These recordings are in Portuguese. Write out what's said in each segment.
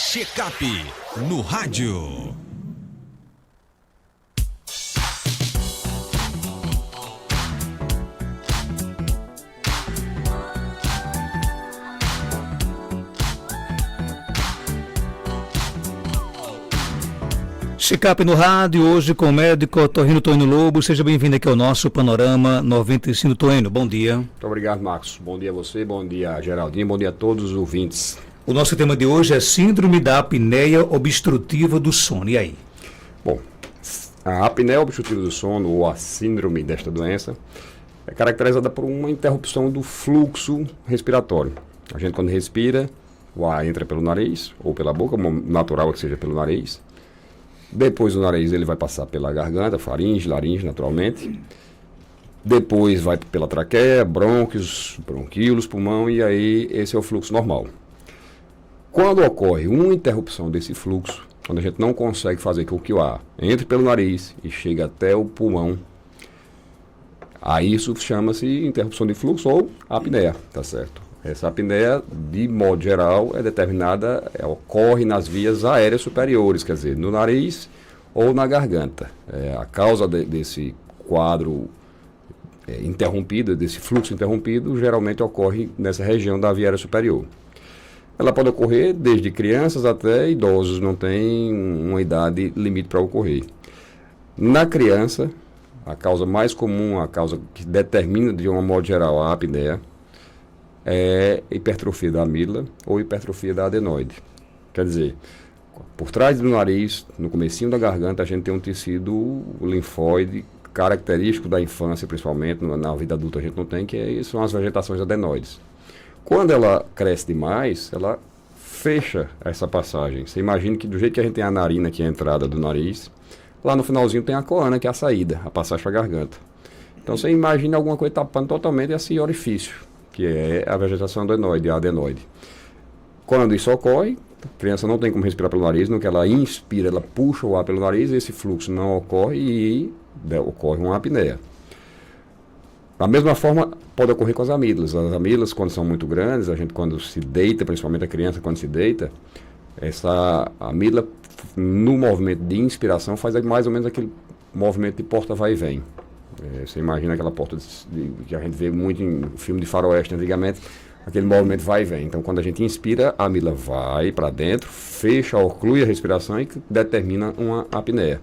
Check-up no rádio. Check-up no rádio, hoje com o médico Otorrino Toino Lobo. Seja bem-vindo aqui ao nosso Panorama 95 Toino. Bom dia. Muito obrigado, Marcos. Bom dia a você, bom dia a Geraldinho, bom dia a todos os ouvintes. O nosso tema de hoje é Síndrome da Apneia Obstrutiva do Sono. E aí? Bom, a apneia obstrutiva do sono, ou a síndrome desta doença, é caracterizada por uma interrupção do fluxo respiratório. A gente, quando respira, o ar entra pelo nariz ou pela boca, natural que seja pelo nariz. Depois do nariz ele vai passar pela garganta, faringe, laringe, naturalmente. Depois vai pela traqueia, brônquios, bronquíolos, pulmão, e aí esse é o fluxo normal. Quando ocorre uma interrupção desse fluxo, quando a gente não consegue fazer com que o ar entre pelo nariz e chegue até o pulmão, aí isso chama-se interrupção de fluxo ou apneia, tá certo? Essa apneia, de modo geral, é determinada, ocorre nas vias aéreas superiores, quer dizer, no nariz ou na garganta. A causa desse quadro interrompido, desse fluxo interrompido, geralmente ocorre nessa região da via aérea superior. Ela pode ocorrer desde crianças até idosos, não tem uma idade limite para ocorrer. Na criança, a causa mais comum, a causa que determina de um modo geral a apneia, é hipertrofia da amígdala ou hipertrofia da adenoide. Quer dizer, por trás do nariz, no comecinho da garganta, a gente tem um tecido linfóide característico da infância, principalmente, na vida adulta a gente não tem, são as vegetações adenoides. Quando ela cresce demais, ela fecha essa passagem. Você imagina que do jeito que a gente tem a narina, que é a entrada do nariz, lá no finalzinho tem a coana, que é a saída, a passagem para a garganta. Então você imagina alguma coisa tapando totalmente esse orifício, que é a vegetação adenoide, a adenoide. Quando isso ocorre, a criança não tem como respirar pelo nariz, no que ela inspira, ela puxa o ar pelo nariz, esse fluxo não ocorre e ocorre uma apneia. Da mesma forma, pode ocorrer com as amígdalas. As amígdalas, quando são muito grandes, a gente quando se deita, principalmente a criança quando se deita, essa amígdala, no movimento de inspiração, faz mais ou menos aquele movimento de porta vai e vem. Você imagina aquela porta que a gente vê muito em filme de faroeste antigamente, aquele movimento vai e vem. Então, quando a gente inspira, a amígdala vai para dentro, fecha, oclui a respiração e determina uma apneia.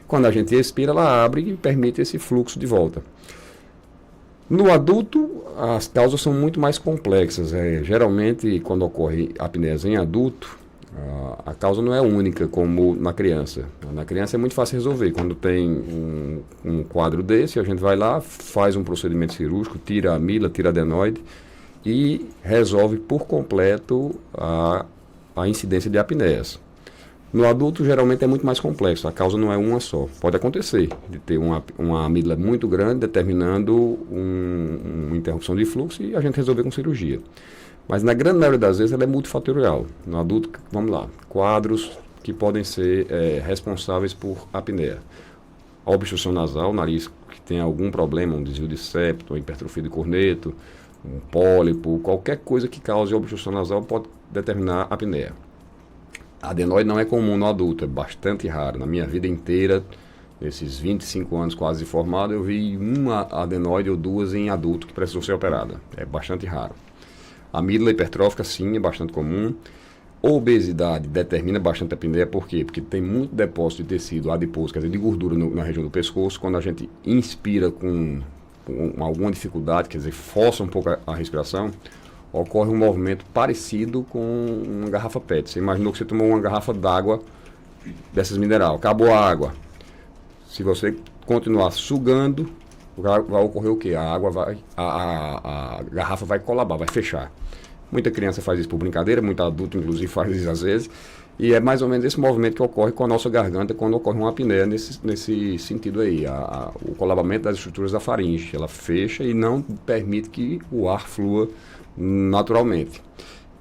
Quando a gente expira, ela abre e permite esse fluxo de volta. No adulto, as causas são muito mais complexas. Geralmente, quando ocorre apneias em adulto, a causa não é única como na criança. Na criança é muito fácil resolver. Quando tem um quadro desse, a gente vai lá, faz um procedimento cirúrgico, tira a amígdala, tira a adenoide e resolve por completo a incidência de apneias. No adulto, geralmente é muito mais complexo. A causa não é uma só. Pode acontecer de ter uma amígdala muito grande determinando uma interrupção de fluxo e a gente resolver com cirurgia. Mas na grande maioria das vezes ela é multifatorial. No adulto, vamos lá, quadros que podem ser responsáveis por apneia. A obstrução nasal, o nariz que tem algum problema, um desvio de septo, uma hipertrofia de corneto, um pólipo, qualquer coisa que cause obstrução nasal pode determinar apneia. A adenoide não é comum no adulto, é bastante raro. Na minha vida inteira, nesses 25 anos quase formado, eu vi uma adenoide ou duas em adulto que precisou ser operada. É bastante raro. A amígdala hipertrófica, sim, é bastante comum. Obesidade determina bastante apneia, por quê? Porque tem muito depósito de tecido adiposo, quer dizer, de gordura na região do pescoço. Quando a gente inspira com alguma dificuldade, quer dizer, força um pouco a respiração, ocorre um movimento parecido com uma garrafa PET. Você imaginou que você tomou uma garrafa d'água dessas mineral, acabou a água. Se você continuar sugando, vai ocorrer o quê? A garrafa vai colabar, vai fechar. Muita criança faz isso por brincadeira, muito adulto inclusive faz isso às vezes, e é mais ou menos esse movimento que ocorre com a nossa garganta quando ocorre uma apneia nesse sentido aí, o colabamento das estruturas da faringe, ela fecha e não permite que o ar flua naturalmente.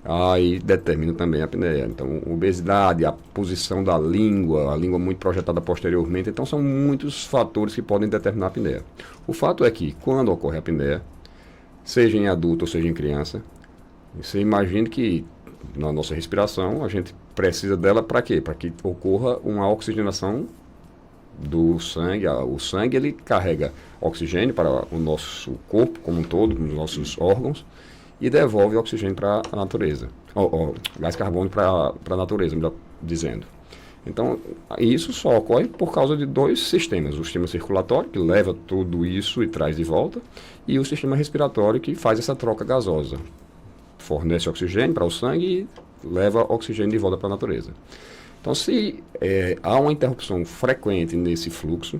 Aí determina também a apneia. Então, obesidade, a posição da língua, a língua muito projetada posteriormente, então são muitos fatores que podem determinar a apneia. O fato é que quando ocorre a apneia, seja em adulto ou seja em criança, você imagine que na nossa respiração a gente precisa dela para quê? Para que ocorra uma oxigenação do sangue. O sangue ele carrega oxigênio para o nosso corpo como um todo, os nossos órgãos, e devolve oxigênio para a natureza, gás carbônico para a natureza, melhor dizendo. Então, isso só ocorre por causa de dois sistemas: o sistema circulatório, que leva tudo isso e traz de volta, e o sistema respiratório, que faz essa troca gasosa, fornece oxigênio para o sangue e leva oxigênio de volta para a natureza. Então, se há uma interrupção frequente nesse fluxo,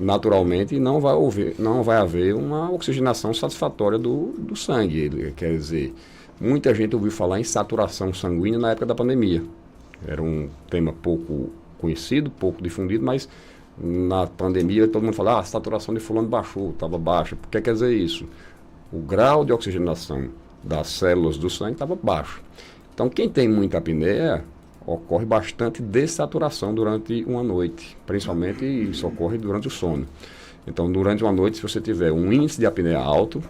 naturalmente não vai haver uma oxigenação satisfatória do sangue. Quer dizer, muita gente ouviu falar em saturação sanguínea na época da pandemia. Era um tema pouco conhecido, pouco difundido, mas na pandemia todo mundo fala: a saturação de fulano baixou, estava baixa. O que quer dizer isso? O grau de oxigenação das células do sangue estava baixo. Então, quem tem muita apneia, ocorre bastante dessaturação durante uma noite, principalmente isso ocorre durante o sono. Então, durante uma noite, se você tiver um índice de apneia alto,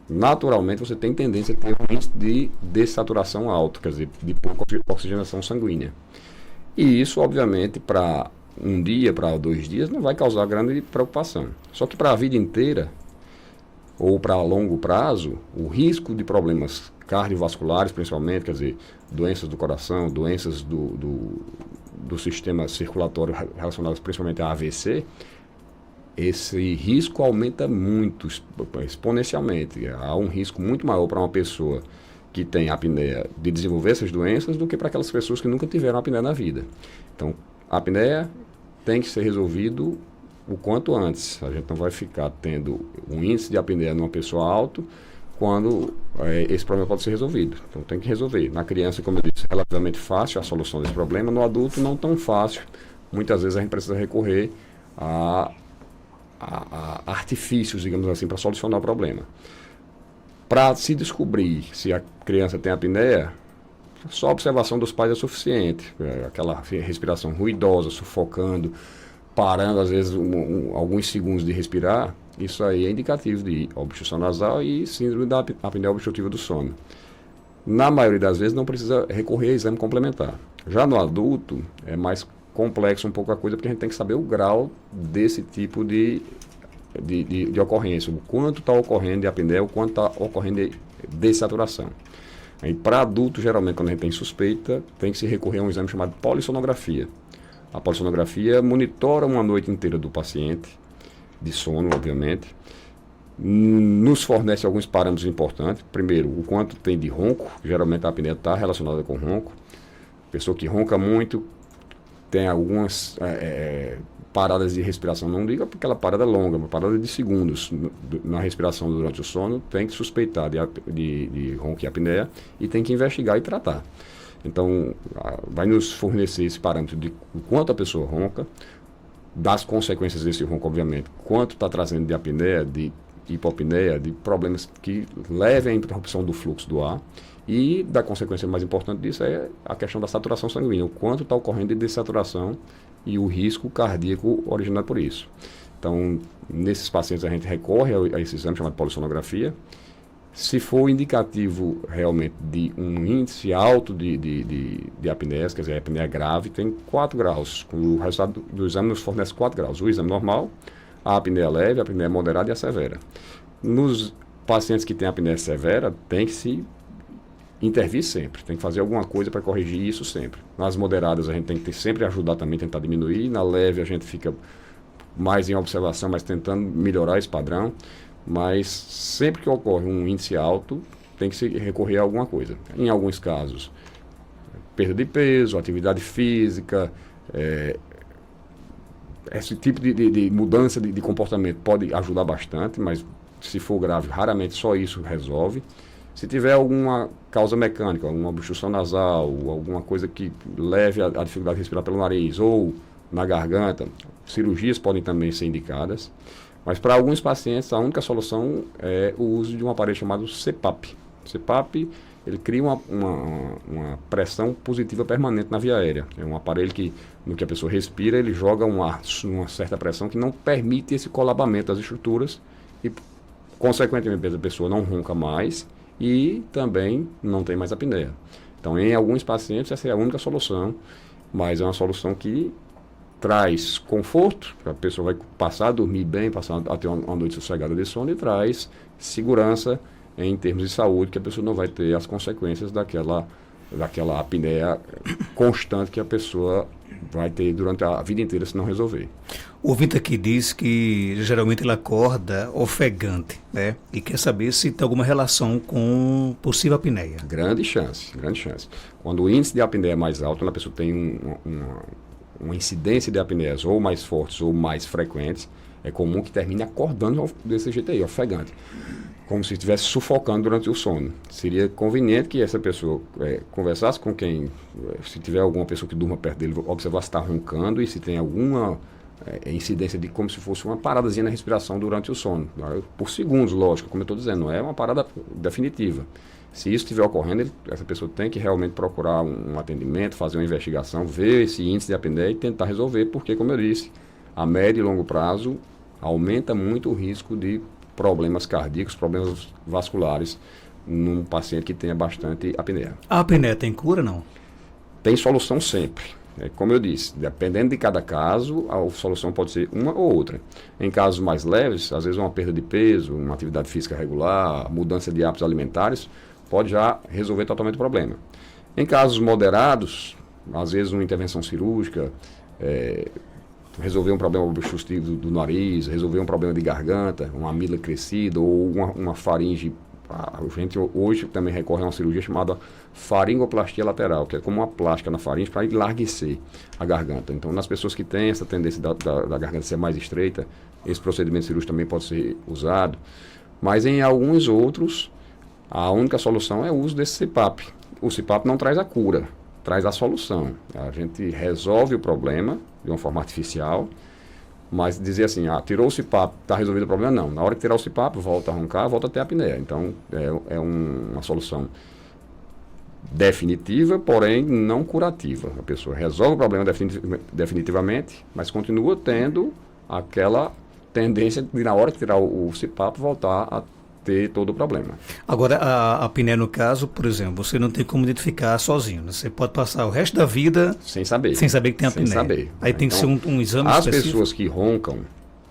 naturalmente você tem tendência a ter um índice de dessaturação alto, quer dizer, de pouca oxigenação sanguínea. E isso, obviamente, para um dia, para 2 dias, não vai causar grande preocupação. Só que para a vida inteira, ou para longo prazo, o risco de problemas cardiovasculares, principalmente, quer dizer, doenças do coração, doenças do sistema circulatório relacionadas principalmente a AVC, esse risco aumenta muito, exponencialmente. Há um risco muito maior para uma pessoa que tem apneia de desenvolver essas doenças do que para aquelas pessoas que nunca tiveram apneia na vida. Então, a apneia tem que ser resolvido o quanto antes. A gente não vai ficar tendo um índice de apneia numa pessoa alto quando esse problema pode ser resolvido. Então tem que resolver. Na criança, como eu disse, é relativamente fácil a solução desse problema. No adulto, não tão fácil. Muitas vezes a gente precisa recorrer a artifícios, digamos assim, para solucionar o problema. Para se descobrir se a criança tem apneia, só a observação dos pais é suficiente. Aquela respiração ruidosa, sufocando, parando às vezes alguns segundos de respirar, isso aí é indicativo de obstrução nasal e síndrome da apneia obstrutiva do sono. Na maioria das vezes não precisa recorrer a exame complementar. Já no adulto é mais complexo um pouco a coisa, porque a gente tem que saber o grau desse tipo de ocorrência, o quanto está ocorrendo de apneia, o quanto está ocorrendo de dessaturação. Para adulto, geralmente, quando a gente tem suspeita, tem que se recorrer a um exame chamado polissonografia. A polissonografia monitora uma noite inteira do paciente, de sono, obviamente, nos fornece alguns parâmetros importantes. Primeiro, o quanto tem de ronco, geralmente a apneia está relacionada com ronco. Pessoa que ronca muito, tem algumas paradas de respiração não liga, porque aquela parada é longa, uma parada de segundos na respiração durante o sono, tem que suspeitar de ronco e apneia e tem que investigar e tratar. Então, vai nos fornecer esse parâmetro de quanto a pessoa ronca, das consequências desse ronco, obviamente, quanto está trazendo de apneia, de hipopneia, de problemas que levem à interrupção do fluxo do ar, e da consequência mais importante disso é a questão da saturação sanguínea, o quanto está ocorrendo de dessaturação e o risco cardíaco originado por isso. Então, nesses pacientes a gente recorre a esse exame chamado polissonografia. Se for indicativo realmente de um índice alto de apneia, quer dizer, apneia grave, tem 4 graus. O resultado do exame nos fornece 4 graus. O exame normal, a apneia leve, a apneia moderada e a severa. Nos pacientes que têm apneia severa, tem que se intervir sempre, tem que fazer alguma coisa para corrigir isso sempre. Nas moderadas a gente tem que sempre ajudar também, tentar diminuir. Na leve a gente fica mais em observação, mas tentando melhorar esse padrão. Mas sempre que ocorre um índice alto, tem que se recorrer a alguma coisa. Em alguns casos, perda de peso, atividade física, esse tipo de mudança de comportamento pode ajudar bastante, mas se for grave, raramente só isso resolve. Se tiver alguma causa mecânica, alguma obstrução nasal, alguma coisa que leve a dificuldade de respirar pelo nariz ou na garganta, cirurgias podem também ser indicadas. Mas para alguns pacientes a única solução é o uso de um aparelho chamado CPAP. CPAP, ele cria uma pressão positiva permanente na via aérea. É um aparelho que, no que a pessoa respira, ele joga um ar, uma certa pressão que não permite esse colabamento das estruturas e, consequentemente, a pessoa não ronca mais e também não tem mais apneia. Então, em alguns pacientes, essa é a única solução, mas é uma solução que traz conforto, a pessoa vai passar a dormir bem, passar a ter uma noite sossegada de sono, e traz segurança em termos de saúde, que a pessoa não vai ter as consequências daquela apneia constante que a pessoa vai ter durante a vida inteira se não resolver. O ouvinte aqui diz que geralmente ele acorda ofegante, né? E quer saber se tem alguma relação com possível apneia. Grande chance, grande chance. Quando o índice de apneia é mais alto, quando a pessoa tem uma incidência de apneias ou mais fortes ou mais frequentes, é comum que termine acordando desse jeito aí, ofegante, como se estivesse sufocando durante o sono. Seria conveniente que essa pessoa conversasse com quem, se tiver alguma pessoa que durma perto dele, observar se está roncando e se tem alguma incidência de como se fosse uma paradazinha na respiração durante o sono. Por segundos, lógico, como eu estou dizendo, não é uma parada definitiva. Se isso estiver ocorrendo, essa pessoa tem que realmente procurar um atendimento, fazer uma investigação, ver esse índice de apneia e tentar resolver, porque, como eu disse, a médio e longo prazo aumenta muito o risco de problemas cardíacos, problemas vasculares num paciente que tenha bastante apneia. A apneia tem cura, não? Tem solução sempre. Como eu disse, dependendo de cada caso, a solução pode ser uma ou outra. Em casos mais leves, às vezes uma perda de peso, uma atividade física regular, mudança de hábitos alimentares, pode já resolver totalmente o problema. Em casos moderados, às vezes uma intervenção cirúrgica, resolver um problema obstrutivo do nariz, resolver um problema de garganta, uma amígdala crescida ou uma faringe. A gente hoje também recorre a uma cirurgia chamada faringoplastia lateral, que é como uma plástica na faringe para enlarguecer a garganta. Então, nas pessoas que têm essa tendência da garganta ser mais estreita, esse procedimento cirúrgico também pode ser usado. Mas em alguns outros, a única solução é o uso desse CPAP. O CPAP não traz a cura, traz a solução. A gente resolve o problema de uma forma artificial, mas dizer assim, tirou o CPAP, está resolvido o problema, não. Na hora que tirar o CPAP, volta a roncar, volta a ter apneia. Então, é uma solução definitiva, porém não curativa. A pessoa resolve o problema definitivamente, mas continua tendo aquela tendência de, na hora que tirar o CPAP, voltar a ter todo o problema. Agora, a apneia, no caso, por exemplo, você não tem como identificar sozinho, né? Você pode passar o resto da vida sem saber que tem apneia. Sem saber. Aí tem que ser um exame específico. Pessoas que roncam,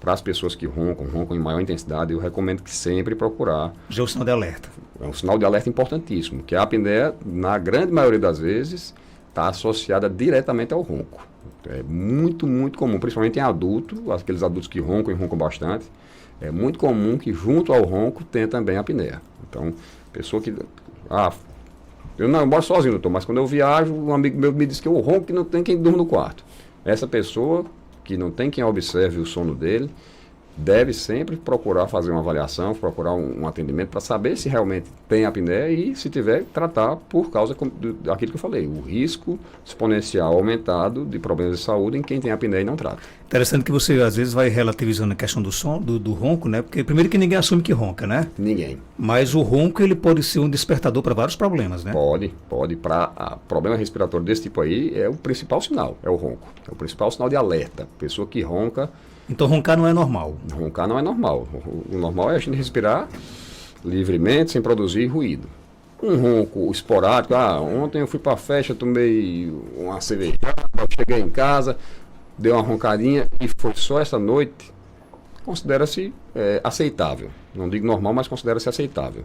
para as pessoas que roncam em maior intensidade, eu recomendo que sempre procurar. Já é um sinal de alerta. É um sinal de alerta importantíssimo, que a apneia, na grande maioria das vezes, está associada diretamente ao ronco. É muito, muito comum, principalmente em adulto, aqueles adultos que roncam e roncam bastante. É muito comum que junto ao ronco tenha também a apneia. Então, pessoa que... eu moro sozinho, doutor, mas quando eu viajo, um amigo meu me diz que eu ronco que não tem quem durma no quarto. Essa pessoa que não tem quem observe o sono dele, deve sempre procurar fazer uma avaliação, procurar um atendimento para saber se realmente tem apneia e, se tiver, tratar por causa daquilo que eu falei, o risco exponencial aumentado de problemas de saúde em quem tem apneia e não trata. Interessante que você, às vezes, vai relativizando a questão do som, do ronco, né? Porque, primeiro, que ninguém assume que ronca, né? Ninguém. Mas o ronco, ele pode ser um despertador para vários problemas, né? Pode. Para problema respiratório desse tipo aí, é o principal sinal, é o ronco. É o principal sinal de alerta. Pessoa que ronca... Então, roncar não é normal? Roncar não é normal. O normal é a gente respirar livremente, sem produzir ruído. Um ronco esporádico, ontem eu fui para a festa, tomei uma cerveja, cheguei em casa, dei uma roncadinha e foi só essa noite, considera-se aceitável. Não digo normal, mas considera-se aceitável.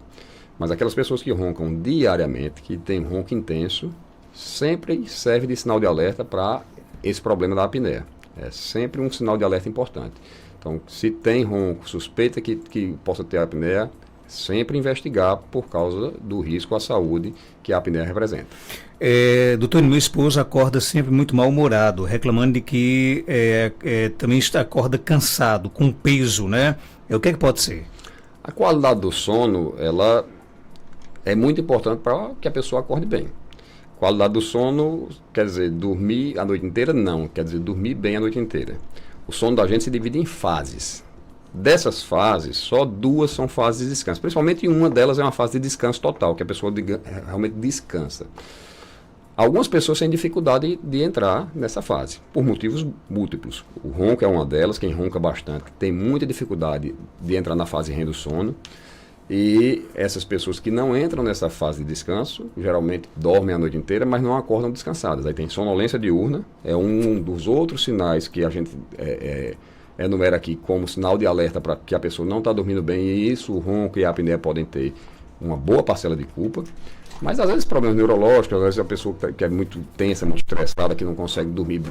Mas aquelas pessoas que roncam diariamente, que têm ronco intenso, sempre serve de sinal de alerta para esse problema da apneia. É sempre um sinal de alerta importante. Então, se tem ronco, suspeita que possa ter apneia, sempre investigar por causa do risco à saúde que a apneia representa. Doutor, meu esposo acorda sempre muito mal-humorado, reclamando de que também acorda cansado, com peso, né? O que é que pode ser? A qualidade do sono, ela é muito importante para que a pessoa acorde bem. Qualidade do sono quer dizer dormir a noite inteira? Não, quer dizer dormir bem a noite inteira. O sono da gente se divide em fases. Dessas fases, só 2 são fases de descanso. Principalmente uma delas é uma fase de descanso total, que a pessoa realmente descansa. Algumas pessoas têm dificuldade de entrar nessa fase, por motivos múltiplos. O ronco é uma delas, quem ronca bastante tem muita dificuldade de entrar na fase REM do sono. E essas pessoas que não entram nessa fase de descanso, geralmente dormem a noite inteira, mas não acordam descansadas. Aí tem sonolência diurna, é um dos outros sinais que a gente enumera aqui como sinal de alerta para que a pessoa não está dormindo bem, e isso, o ronco e a apneia podem ter uma boa parcela de culpa. Mas às vezes problemas neurológicos, às vezes a pessoa que é muito tensa, muito estressada, que não consegue dormir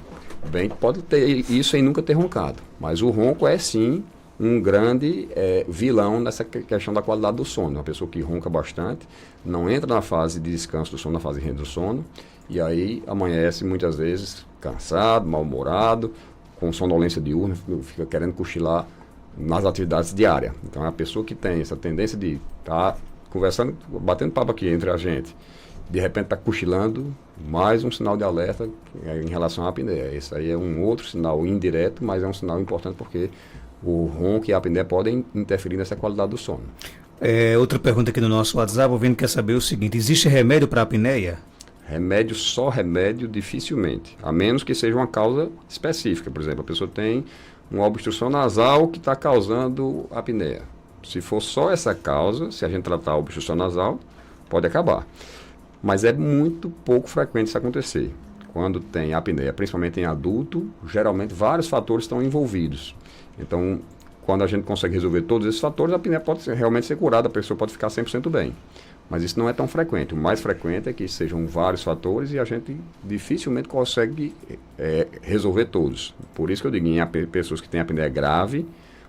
bem, pode ter isso sem nunca ter roncado. Mas o ronco é sim um grande vilão nessa questão da qualidade do sono. Uma pessoa que ronca bastante, não entra na fase de descanso do sono, na fase REM do sono, e aí amanhece muitas vezes cansado, mal-humorado, com sonolência diurna, fica querendo cochilar nas atividades diárias. Então é a pessoa que tem essa tendência de estar conversando, batendo papo aqui entre a gente, de repente está cochilando, mais um sinal de alerta em relação à apneia. Esse aí é um outro sinal indireto, mas é um sinal importante porque o ronco e a apneia podem interferir nessa qualidade do sono. Outra pergunta aqui no nosso WhatsApp, o Vini quer saber o seguinte: existe remédio para a apneia? Remédio, só remédio, dificilmente. A menos que seja uma causa específica. Por exemplo, a pessoa tem uma obstrução nasal que está causando apneia. Se for só essa causa, se a gente tratar a obstrução nasal, pode acabar. Mas é muito pouco frequente isso acontecer. Quando tem apneia, principalmente em adulto, geralmente vários fatores estão envolvidos. Então, quando a gente consegue resolver todos esses fatores, a apneia pode realmente ser curada, a pessoa pode ficar 100% bem. Mas isso não é tão frequente. O mais frequente é que sejam vários fatores e a gente dificilmente consegue resolver todos. Por isso que eu digo, em pessoas que têm apneia grave,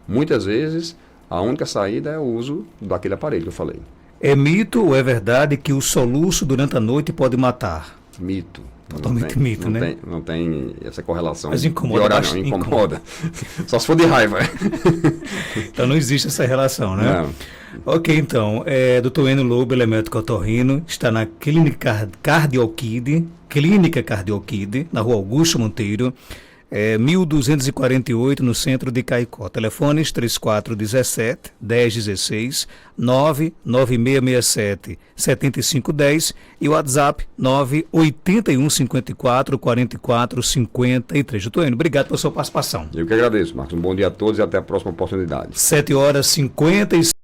muitas vezes a única saída é o uso daquele aparelho que eu falei. É mito ou é verdade que o soluço durante a noite pode matar? Mito. Totalmente mito, né? Não tem essa correlação. Mas incomoda horário, não, incomoda. Só se for de raiva. Então não existe essa relação, né? Não. Ok, então, Dr. Enio Lobo, ele é médico otorrino, está na Clínica Cardiokid, na Rua Augusto Monteiro, 1248, no centro de Caicó. Telefones 3417-1016, 99667-7510 e o WhatsApp 98154-4453. Doutor Enio, obrigado pela sua participação. Eu que agradeço, Marcos. Um bom dia a todos e até a próxima oportunidade. 7h50